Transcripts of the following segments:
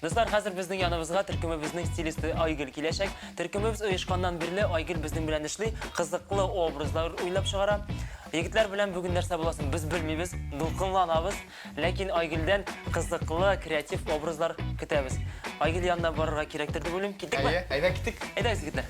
Dostlar, hazır bizning yanımızga Türkümübüzning stilisti Aygül kileşek. Türkümübüz uyuşkandan birli Aygül bizning bilen işli kızıklı obrazlar uylap çıgara. Yigitler bilen bugün nerse bulasın biz bilmeybiz, dulkınlanabız. Lakin Aygül'den kızıklı, kreatif obrazlar kütəbiz. Aygül yanına barırga kerektirdi bölüm. Gittik mi? Ayda gittik. Ayda gittik.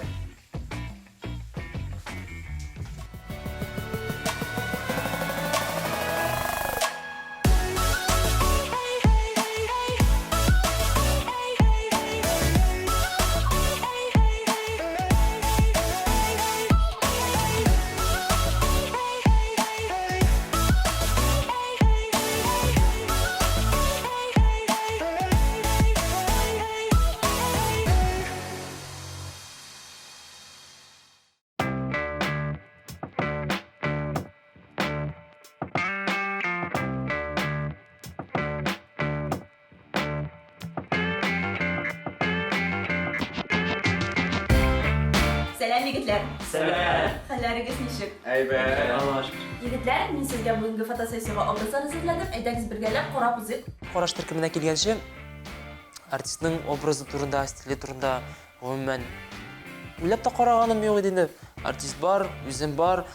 Selam yigitler. Selam. Hallarınız nişik? Aybe. Yigitler, men sizga bugungi fotosessiyaga obrazlar hazırladım. Aydangiz birgalab qarab uzuk. Qorash Türkümüne kelgancha artistning obrazi turunda, stili turunda umuman uylab da qaraganim yo'q edi. Artist bar, yüzüm bar,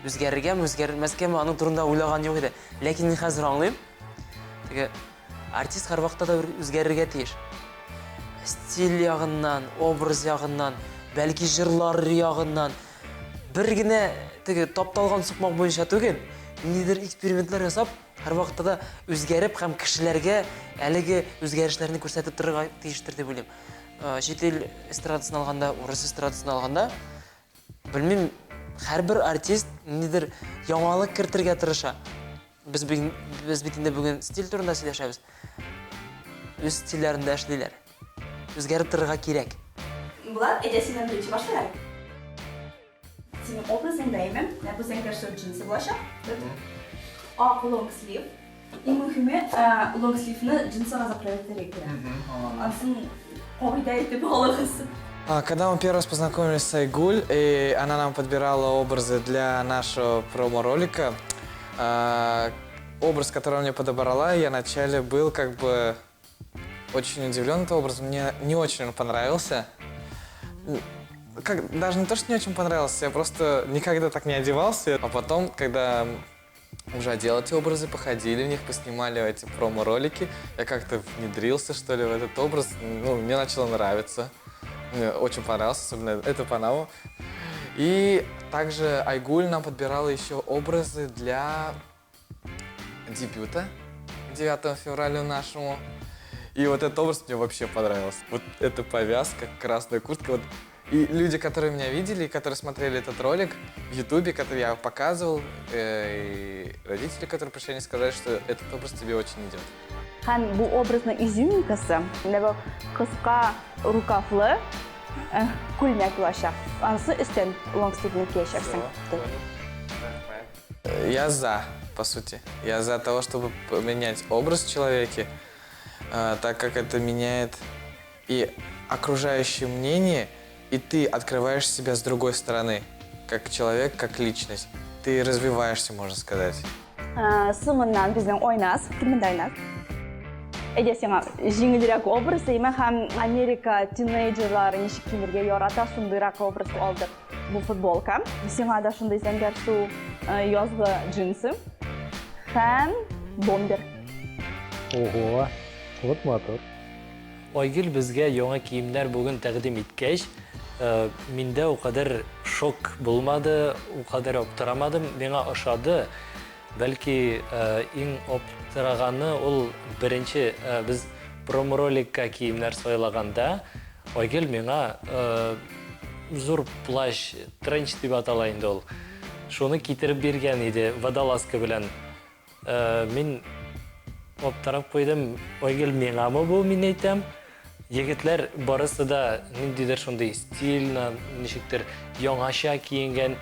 o'zgargan, o'zgarmasgan uning turunda o'ylagan yo'q edi. Lekin men hozir anglayman. Artist har vaqtda da o'zgarishga tegish. Stil yağından, obraz yağından, belki jırlar yağından birgine taptalgan sıkmak boyunca түгел. Nidir eksperimentler yasap, her vaqtda da o'zgarib ham kishilarga haligi o'zgarishlarni ko'rsatib turishga tegishdir deb o'ylayman. Chet el estradasini olganda, o'ris estradasini olganda, bilmayman, har bir artist nidir yangilik kiritirga tirisha. Biz bitinde bugun stil turida сөйләшәбез. O'z stillarida ishlaylar. O'zgarib turishga kerak. Bulat, edesinden birinchi başlayalım. Senin obrazındayım. Bu senin karşı cinsi bulaşak. Ak long sleeve. En mühimi long sleeve'ni cinsiga zapravить kerak. Aslında qo'yda etib olasiz. Когда мы первый раз познакомились с Айгуль, и она нам подбирала образы для нашего промо-ролика, образ, который мне подобрала, я вначале был как бы очень удивлен этим образом. Мне не очень он понравился. Даже не то, что не очень понравился, я просто никогда так не одевался. А потом, когда уже одел эти образы, походили в них, поснимали эти промо-ролики, я как-то внедрился, что ли, в этот образ. Ну, мне начало нравиться. Мне очень понравился, особенно эта панама. И также Айгуль нам подбирала еще образы для дебюта 9 февраля нашему. И вот этот образ мне вообще понравился. Вот эта повязка, красная куртка. Вот. И люди, которые меня видели, и которые смотрели этот ролик в Ютубе, который я показывал, и родители, которые пришли, они сказали, что этот образ тебе очень идет. Bu obrazning izimkasi, bu qisqa rukavli ko'ylak bo'lsa, ansi istan long sleeve kiyishsan. Я за, по сути. Я за того, чтобы поменять образ в человеке, так как это меняет и окружающее мнение, и ты открываешь себя с другой стороны, как человек, как личность. Ты развиваешься, можно сказать. So'ngan bizning o'ynaz, kimda o'ynaz? Edesiyga jingilroq obraz deyman, ham Amerika teenagerlari nishik kiyimlarga yorata shundayroq obraz oldi. Bu futbolka. Senga da shunday zangarsu yozgi jinsi. Ham bomber. Oho, вот motor. Aygül bizga yangi kiyimlar bugun taqdim etgach, menda o kadar şok bulmadı, o kadar optiramadım. Menga oshadi. Balki eng optiragani ol birinchi biz promo rolikka kiyimlar so'ylaganda Aygül menga zo'r plash, trench deb atalaydi ol. Shuni kitirib bergan edi vodolaska bilan. Men optirab qo'ydim. Aygül mengami bu, men aytam. Yigitlar borasida nimadir shunday stilni, nishikdir yangasha kiyingan.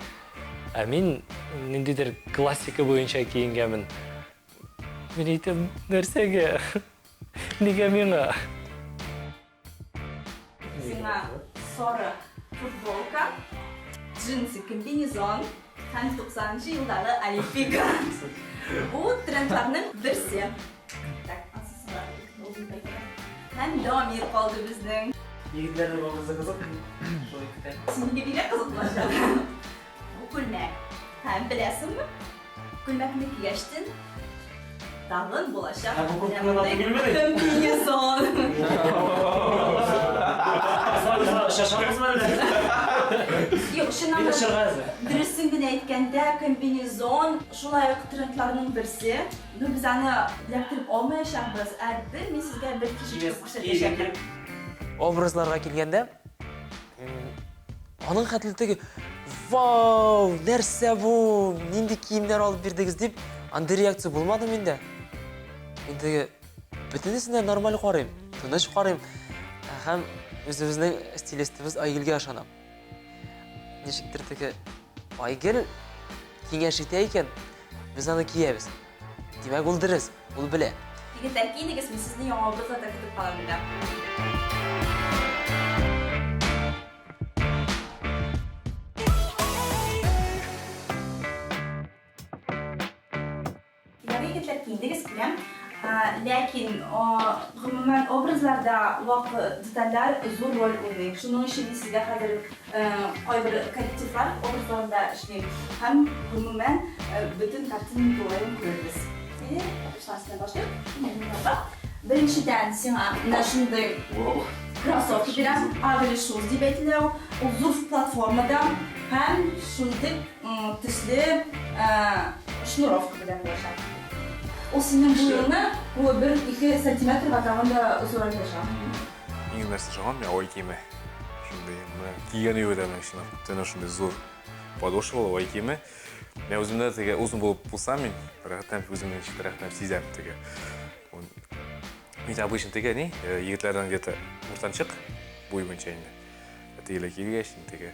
Men nimadir klassika bo'yicha kiyinganman. Men aytam, narsaga? Nega menga? Senga sora futbolka, jinsi kombinezon, ham 90-yildagi Olimpika. Bu trendlarning birsi. Tak, asoslar. Hem Damir kaldı bizden. Yigitlerin obrazı kızık. Şimdi bile kızıklaşalım. Bu külmek. Hem bilesin mi? Külmekini geçtin. Dağın bulaşak. Ha, bu külmeğin adını bilmedin? Kombinezon. Şaşırmaz mı öyle? Yok, şundan Bir de da şırgazı. dürüstün güne etkende kombinezon şulay trendlarının birisi. Bu biz ana bilektirip olmayışaqbız. Erdi, men sizge bir kişi çıkıştıracağım. Obrazlarga kelganda, onun xatligi "Vau, narsa bu? Nindi kiyimler olib berdigiz" deb, anda reaksiya bo'lmadi menda. Endi butunisidan normal qarayım, tinch qarayım. Ham o'zimizning stilistimiz Aygilga ishonam. Nechikdir teki Aygil kengash aytay ekan, biz uni kiyamiz. Demak, ul diriz, ul bile. Yigitlar kiyindigiz, men sizni yangi obrazlarda kutib qolaman. Yangi yigitlar kiyindigiz bilan, lekin umuman obrazlarda vaqt detallar zo'r rol o'ynaydi. Shuning uchun sizga hozir bir kollektivlar obrazlarida ishlaymiz. Ham umuman butun kartinani to'g'ri ko'ramiz. Endi ishlasdan boshlaymiz. Birinchidan sen mana shunday krossovka bilan avvalo shoes deb aytiladi. U zo'r platformadan ham shunday tishli shnurovka bilan bo'ladi. O senin boyunu bu 1-2 santimetr vatanında zo'raytirishadi. Eng narsa shog'am, men oy kiyimi. Shunday, mana kiygan yo'qdaman shuni. Tana shunday zo'r podошва oy kiyimi. Men o'zimda tega uzun bo'lib bo'lsam, men tarafdan o'zimni ichki tarafdan sezardim tega. Men обычно tega ne, yigitlardan где-то o'rtanchiq bo'y bo'yicha endi. Tega kelgach, tega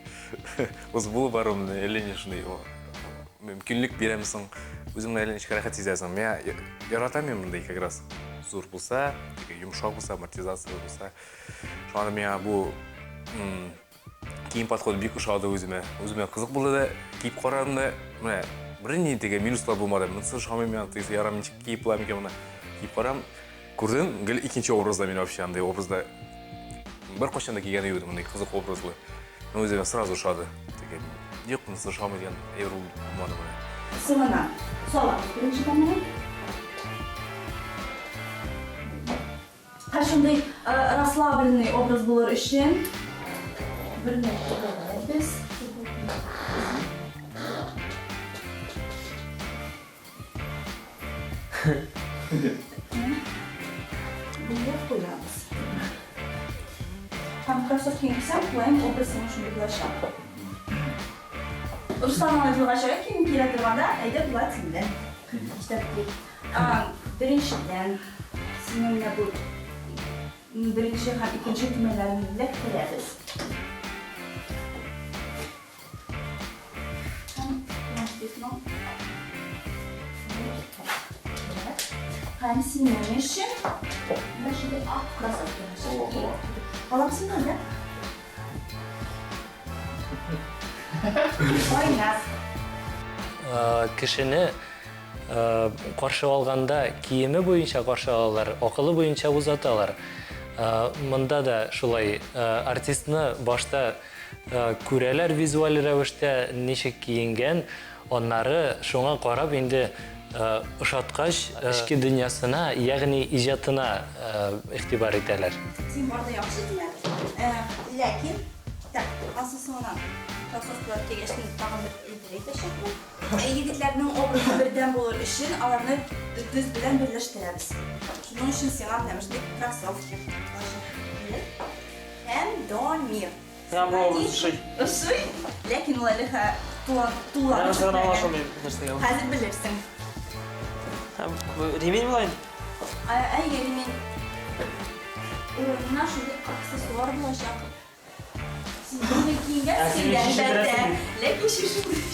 o'z bo'lib barimni elini shunday mümkünlük beramisan, o'zingni aylanib ichki rahat sezasan. Men yarataman bunday как раз zo'r bo'lsa, yumshoq bo'lsa, amortizatsiya bo'lsa. Shuni men bu kiyim podxod bek ushadi o'zimga qiziq bo'ladi, kiyib qo'ramda, mana birinchi tega minuslar bo'lmadi. Mensiz shomim men tega yaraminchi kiyib olamkan buni. Kiyib qo'ram, ko'rdim, gil ikkinchi obrazda men вообще anday obrazda bir qo'shanda kiygan edim, bunday qiziq obrazlar. Men o'zimga сразу ushadi. Yo'q, mensiz shomilgan evro bo'lmadi buni. So'ngan. Solamiz birinchi tomon. Har shunday расслабленный obraz bo'lar uchun bir narsa biz bunga qo'yamiz. Ham krossovkani kiysam, qo'yim obrazini shunday bo'ladi. Ruslan'la ilgili kim kerakligida ayda bulatindi. Kitoblik. Birinchidan sizningga bu birinchi ham ikkinchi tugmalarni qo'yamiz. Ham sizning uchun mana shunday oq krossovka. Olamsizmi? Oynaz. Kishini qarshi olganda kiyimi bo'yicha qarshi oladilar, aqli bo'yicha uzatadilar. Munda da shulay artistni boshda ko'ralar vizual ravishda nechik kiyingan, onlari shunga qarab endi o'shatqach ichki dunyosini, ya'ni ijodini e'tibor etadilar. Sen borda yaxshi deyapsan. Lekin asosan krossovkalar tegishli tag'in bir ildiray tashlab. Yigitlarning obrazi birdan bo'lar uchun ularni düz bilan birlashtiramiz. Shuning uchun sen anlamishlik krossovka. Hem Damir. Ham bu obraz Usuy. Lekin ularga tular. Ben sana anlaşamayım narsaga. Hozir bilirsin. Ham remen bo'laydi. Ay remen. O'rnina shunday aksessuar bo'lacaq. Sizga kiyingan lekin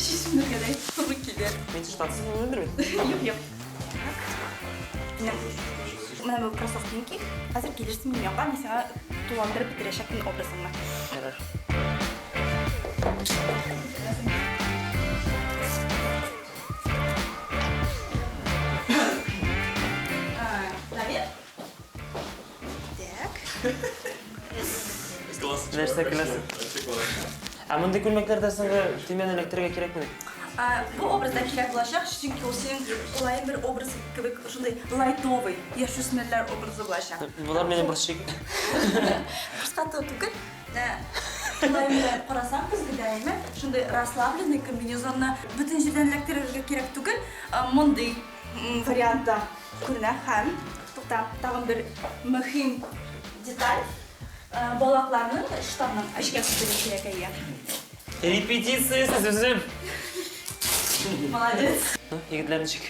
shishimni kadar to'g'ri keladi. Men shtatsizmi bildirmayman. Yo'q. Mana bu krossovkaniki hozir kelishsin men yoqam, men sana to'ldirib bitirashakni obrazimni. Хорошо. Damir. Так. нәрсе келесің. Мұндай көйлмектерді сіңгі түймен электрге керек ме? Bu obrazda kerak bo'lacak çünkü o senin olay bir obraz gibi şunday lightovый, yaşasınlar obrazı bo'lacak. Bular meni bir şey. Qisqatib tukul. Olayımdan qarasam bizga daima shunday расслабленный kombinezonni butun yerdan elektrga kerak tukul. Bunday variantda ko'rinar ham. To'xtam, tag'in bir muhim detal. Bolaqlarning shtabning ishga tushirishi kerak ekan. Repetitsiyasiz o'zim. Молодец. Yigitlarni chek.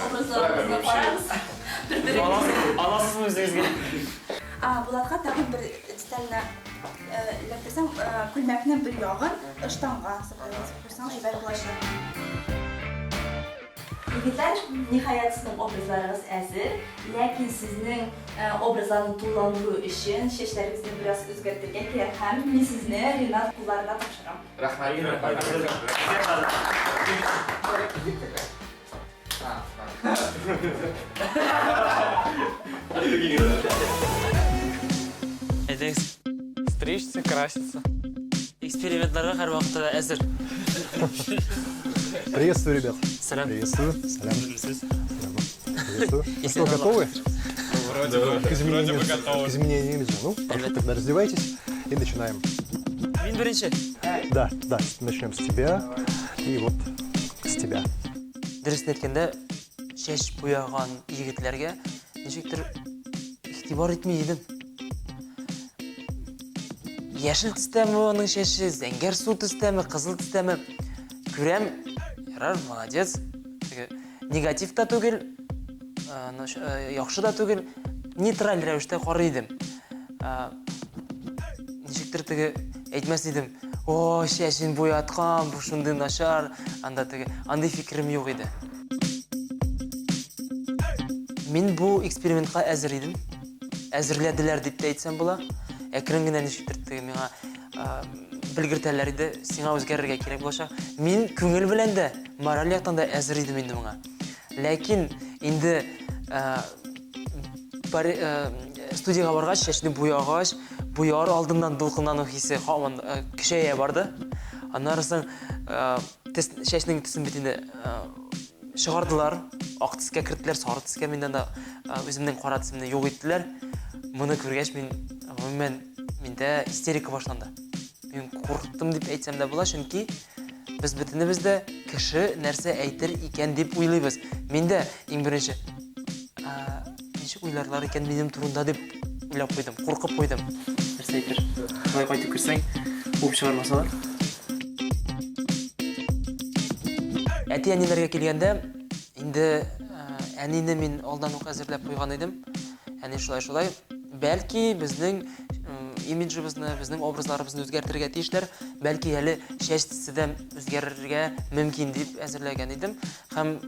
Obrazlarimizni qaraymiz. Alasizmi o'zingizga? Bularga tag'in bir detalni ilatirsam, ko'lmakni bir yog'in ishtanga qo'ysam jibay bo'ladi. Yigitlar, nihoyat sizning obrazlaringiz hazır. Lekin sizning obrazlarni to'llantiruv uchun sheshlaringizni biroz o'zgartirgan kerak ham. Men sizni Rinat qo'llariga topshiraman. Aytsangiz, Стричься, краситься. eksperimentlarga har vaqtda hazır. Приветствую, ребят. Салам. Приветствую. Салям. Приветствую. Ну что, готовы? К изменению имиджа. Ну, хорошо, тогда раздевайтесь и начинаем. Мен birinchi. Да, начнем с тебя и вот с тебя. Дұрысын aytganda, шаш бояған yigitlarga нешіктір иг'тибор etmей едім. Яшыл түстәме оның шашы, зәңгәр су түстәме, қызыл түстәме. Көрәм, ярар, молодец. Негатив та түгел, яхшы да түгел, нейтраль рәвештә карый идем. Ничектер теге әйтмәс идем. О, шашын бояткан, бу шундый начар, анда теге, андай фикрем юк иде. Мен бу экспериментка әзер идем. Әзерләделәр дип тә әйтсәм була. Әкрен генә ничектер теге миңа белгертәләр иде, сиңа үзгәрергә кирәк булачак. Мин күңел белән дә, мораль яктан да әзер идем инде моңа. Ләкин инде студияга баргач, шашны буягач, буяр алдыннан дулкынлану хисе һаман көчәя барды. Аннарысын шашның төсен бит инде чыгардылар, ак төскә керттеләр, сары төскә, миндән дә үземнең кара төсемне юк иттеләр. Моны күргәч миндә истерика башланды. Мин курыктым дип әйтсәм дә була, чөнки без бөтенебез дә кеше нәрсә әйтер икән дип уйлыйбыз. Мин дә иң беренче ничек уйларлар икән минем турында дип уйлап куйдым, куркып куйдым. Нәрсә әйтер? Болай кайтып керсәң, уп чыгармасалар. Әти-әниләргә килгәндә, инде әнине мин алдан ук әзерләп куйган идем. Әни шулай, бәлки безнең имиджыбызны, безнең образларыбызны үзгәртергә тиешләр, бәлки әле шаш төсе дә үзгәрергә мөмкин дип әзерләгән идем. Һәм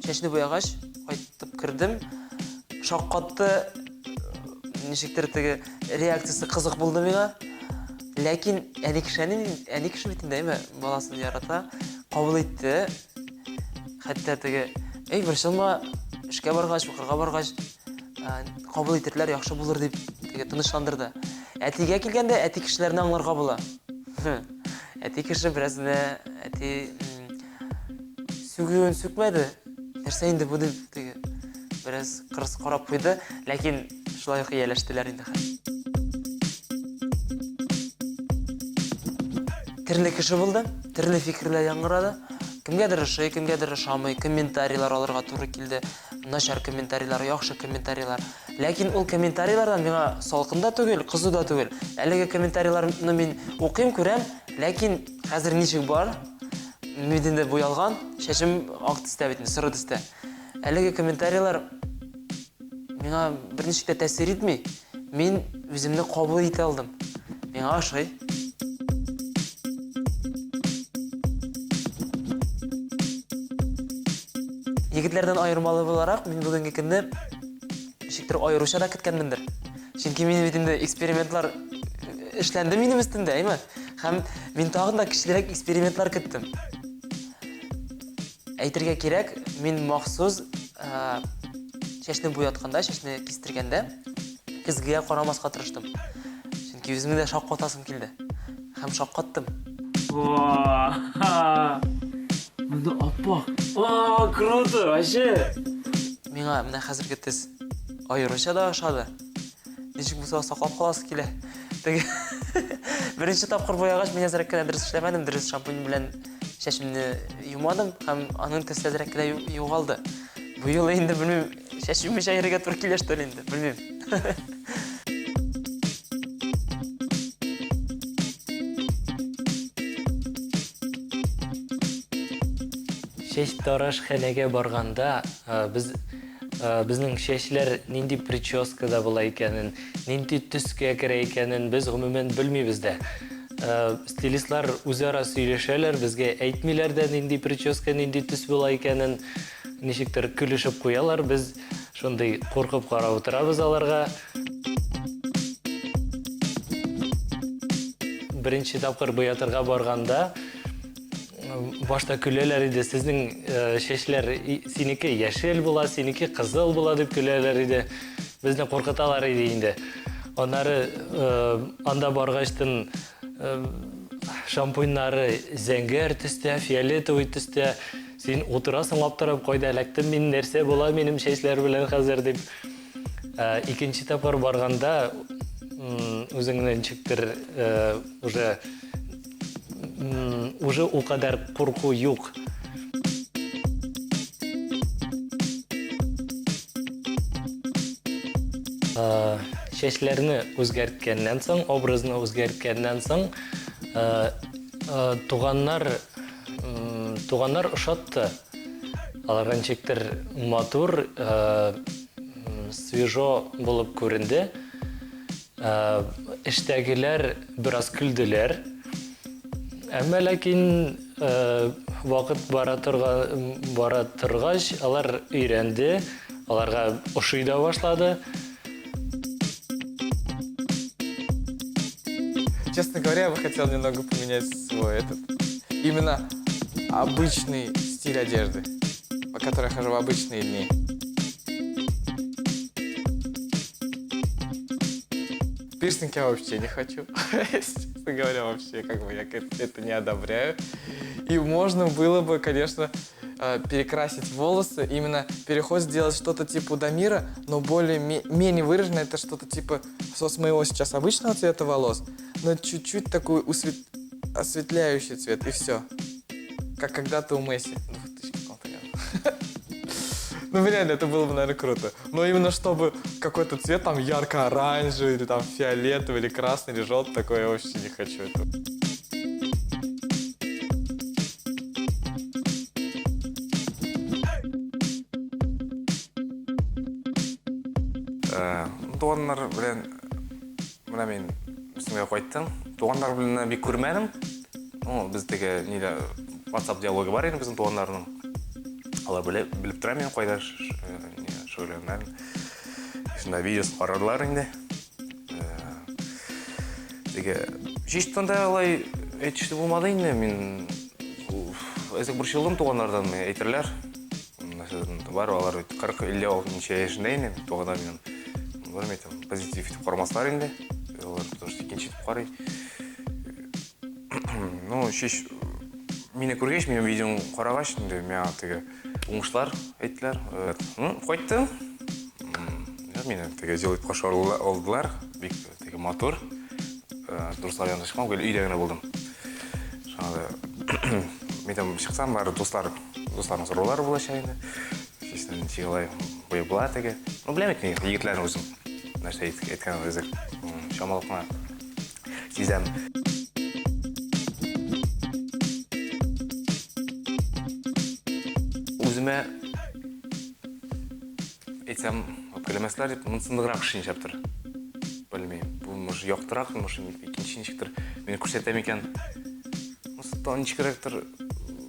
шашны боягач, кайтып кердем. Шаккатты ничектер теге реакциясы кызык булды миңа. Ләкин әни кеше бит инде баласын ярата, кабул итте. Хәтта теге, бер чынма эшкә баргач, укырга баргач, кабул итерләр яхшы булыр дип теге тынычландырды. Әтигә килгәндә, әти кешеләрне аңларга була. Әти кеше беразны, әти сүкмәде. Нәрсә инде бу дип теге бераз кырыс карап куйды, ләкин шулай ук ияләштеләр инде. Төрле кеше булды, төрле фикерләр яңгырады. Кемгәдер ошый, кемгәдер ошамый, комментарийлар алырга туры килде. Начар комментарийлар, яхшы комментарийлар. Ләкин ул комментарийлардан миңа салкын да түгел, кызу да түгел. Әлеге комментарийларны мин укыйм, күрәм, ләкин хәзер ничек бар? Миндә буялган, шашым ак төстә бит, сыры төстә. Әлеге комментарийлар миңа берничек тә тәэсир итми. Мин үземне кабул итә алдым. Миңа ошый. Егетләрдән айырмалы буларак, мин бүгенге көндә ничектер айыруча да көткәнмендер. Чөнки минем бит инде экспериментлар эшләнде минем өстендә, һәм мин тагын да кичерәк экспериментлар көттем. Әйтергә кирәк, мин махсус шашны буятканда, шашны кистергәндә көзгегә карамаска тырыштым. өзіңді де шаққатасым келді. Һәм шаққаттым. Мында аппақ. Круто, вообще. Миңа менә хәзерге төс аеруча да ошады. Ничек булса саклап каласы килә. Теге беренче тапкыр боягач мин әзрәк кенә дөрес эшләмәдем, дөрес шампунь белән шәшемне юмадым һәм аның төсе әзрәк кенә югалды. Бу юлы инде белмим, шәшемне шәйрегә туры килә что ли инде, белмим. Шеш тараш хәнәгә барганда, безнең шешләр нинди прическада була икәнен, нинди төскә керә икәнен без гомумән белмибез дә. Стилистлар үзара сөйләшәләр, безгә әйтмиләр дә нинди прическа, нинди төс була икәнен, ничектер көлешеп куялар, без шундый куркып карап утырабыз аларга. Беренче тапкыр буятырга барганда, башта көләләр иде, сезнең шешләр синеке яшел була, синеке кызыл була дип көләләр иде. Безне куркыталар иде инде. Аннары анда баргачтын шампуньнары зәңгәр төстә, фиолетовый төстә. Син утырасың аптырап, кайда эләктем мин, нәрсә була минем шешләр белән хәзер дип. Икенче тапкыр барганда үзеңнән ничектер уже у кадәр курку юк. Шешләрне үзгәрткәннән соң, образны үзгәрткәннән соң, туганнар ошатты. Алар ничектер матур, свежо булып күренде. Эштәгеләр бераз көлделәр. Әмма ләкин вакыт бара торгач, алар өйрәнде, аларга ошый да башлады. Честно говоря, я бы хотел немного поменять свой именно обычный стиль одежды, по которой я хожу в обычные дни. Пирсинг я вообще не хочу, честно говоря, вообще, я это не одобряю. И можно было бы, конечно, перекрасить волосы, именно переход сделать что-то типа Дамира, но менее выражено, это что-то типа с моего сейчас обычного цвета волос, но чуть-чуть такой осветляющий цвет, и все. Как когда-то у Месси. Ну, реально, это было бы, наверное, круто. Но именно чтобы какой-то цвет, там, ярко-оранжевый, или там фиолетовый, или красный, или желтый, такое я вообще не хочу. Туғандар білен, мына мен үстіңге қойттым. Туғандар білін бек көрмәдім. Біздегі WhatsApp диалоги бар еді біздің туғандарының. Алар біліп тұра мен қойдар шөйлерін. Шында видеосын қарарлар енді. Шештанда алай әйтішті болмады енді. Мен әзік бір шылдым туғандардан әйтірлер. Бар, алар 40-50 яшында енді туғандар менен. Позитив етіп қармасылар енді. Потому что екінші етіп қарай. Шеш, мені көргеш, менің видеоң қарағаш, мен теге оңышлар әйттілер. Қойттым. Мені теге желіп қашы олдылар. Бек теге мотор. Дұрыстар янда шықмам, көл үйдегіне болдым. Мен шықсам, бары достарының сұрулары бола шайында. Шешінен шеғалай бойы бола теге. Білемек, егітлерін өзім. Нәрсе еткен өзік шамалықма сезем. Өзіме айтсам, көйлемесілер деп, мұнсындығырақ үшін шаптыр. Білмейм, бұл мұшы yoқтырақ, мұшы екінші нешіктір мені көрсетем екен. Мұсыттан нешкіректір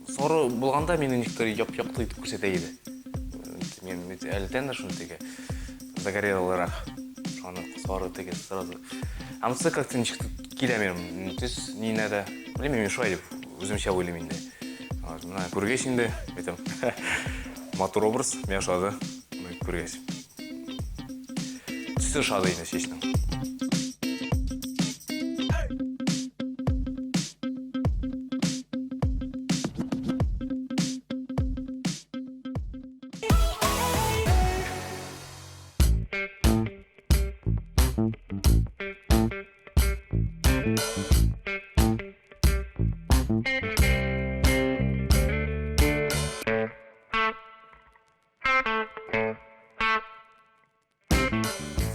соры болғанда мені нешіктір yoқты етіп көрсете еді. Мен әлітен де шыны теге загорелырақ. Соры теге сразу. Амсы как-то нешіктір келемерім. Түс не надо. Білмейм, мен шуай деп өзімше ойлаймын де. Көргеш енді, айтам, мотор образ, мен шады, көргеш. Түсі шады енді шешінің.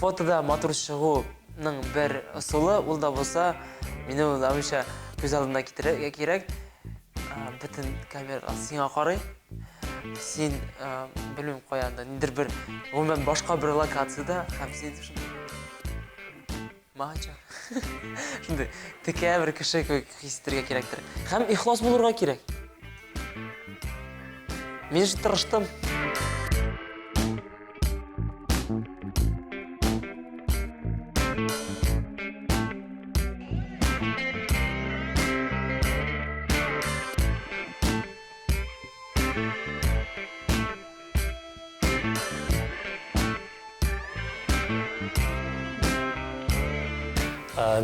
фотода матур шығуның бір ұсылы, ол да болса, мені ойламайша көз алдына керек. Бүтін камера сеңа қарай. Сен білмем қоянда, недір бір, онымен башқа бір локацияда, һәм сен мағача. Шындай, тіке бір кіші хистерге керектір. Һәм ихлас болырға керек. Мен үшін тырыштым.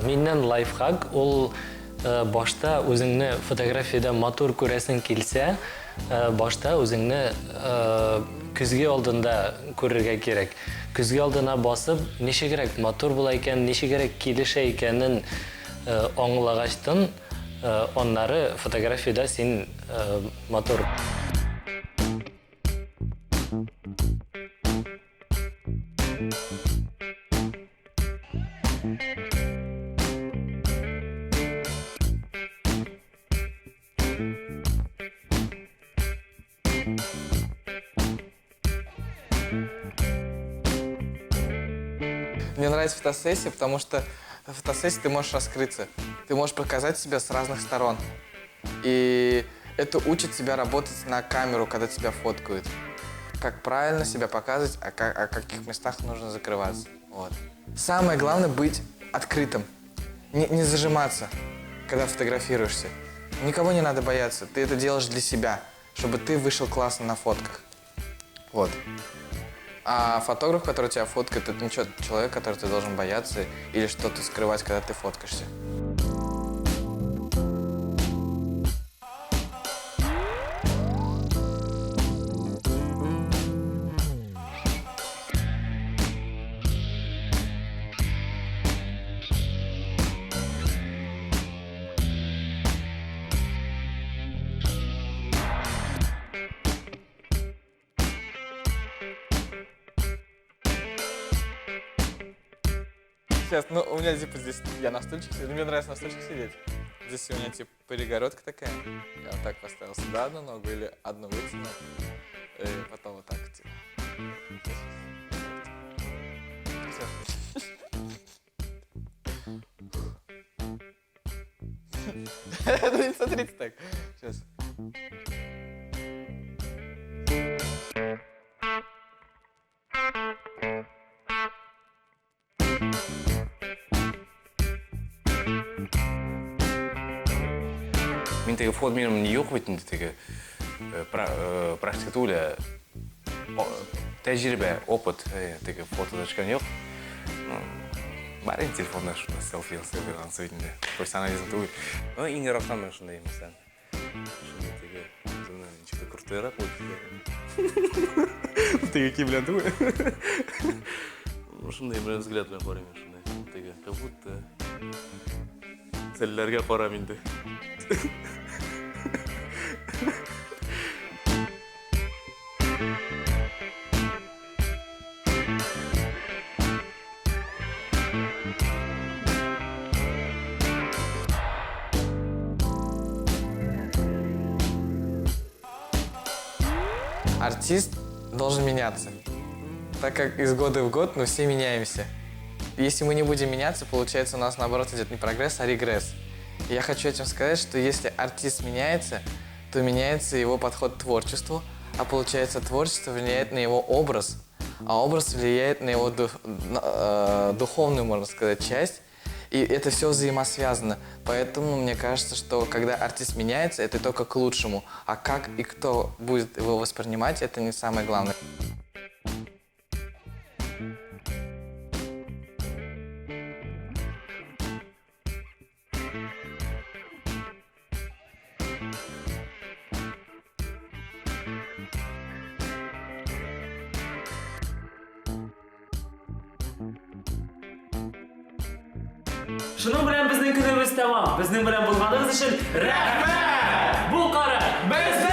Менен лайфхак, ол башта өзіңні фотографияда матур көресің келсе, башта өзіңні күзге алдында көрерге керек. Күзге алдына басып, неше керек матур бола екен, неше керек келіше екенін аңлағаштын, онлары фотографияда сен матур. Мне нравится фотосессия, потому что в фотосессии ты можешь раскрыться. Ты можешь показать себя с разных сторон. И это учит тебя работать на камеру, когда тебя фоткают. Как правильно себя показывать, о каких местах нужно закрываться. Вот. Самое главное быть открытым. Не зажиматься, когда фотографируешься. Никого не надо бояться. Ты это делаешь для себя, чтобы ты вышел классно на фотках. Вот. А фотограф, который тебя фоткает, это не человек, который ты должен бояться или что-то скрывать, когда ты фоткаешься. Сейчас, ну, у меня типа здесь, я на стульчике сижу, мне нравится на стульчике сидеть. Здесь у меня типа перегородка такая. Я вот так поставил сюда одну ногу или одну вытянул. И потом вот так типа. Ну, смотрите так. Сейчас. Мен теге фото менің не жоқ бетінде теге практика ойлы тәжірибе, опыт теге фотода ешкім жоқ. Бар енді телефонда шында селфи алған сөйтінде. Профессионализм той. Ең рахтан мен шындай еместен. Шында теге өзімнің нечекі күртері қойды. Теге киблен той. Шындай бір взгляд мен қараймын шындай. Теге как будто сәлілерге қарам енді. Артист должен меняться, так как из года в год мы все меняемся. Если мы не будем меняться, получается у нас наоборот идет не прогресс, а регресс. И я хочу этим сказать, что если артист меняется, то меняется его подход к творчеству, а получается творчество влияет на его образ, а образ влияет на его духовную, можно сказать, часть. И это все взаимосвязано. Поэтому мне кажется, что когда артист меняется, это только к лучшему. А как и кто будет его воспринимать, это не самое главное. Шуның белән безнең көнебез тәмам. Безнең белән булганыгыз өчен рәхмәт! Бу кара без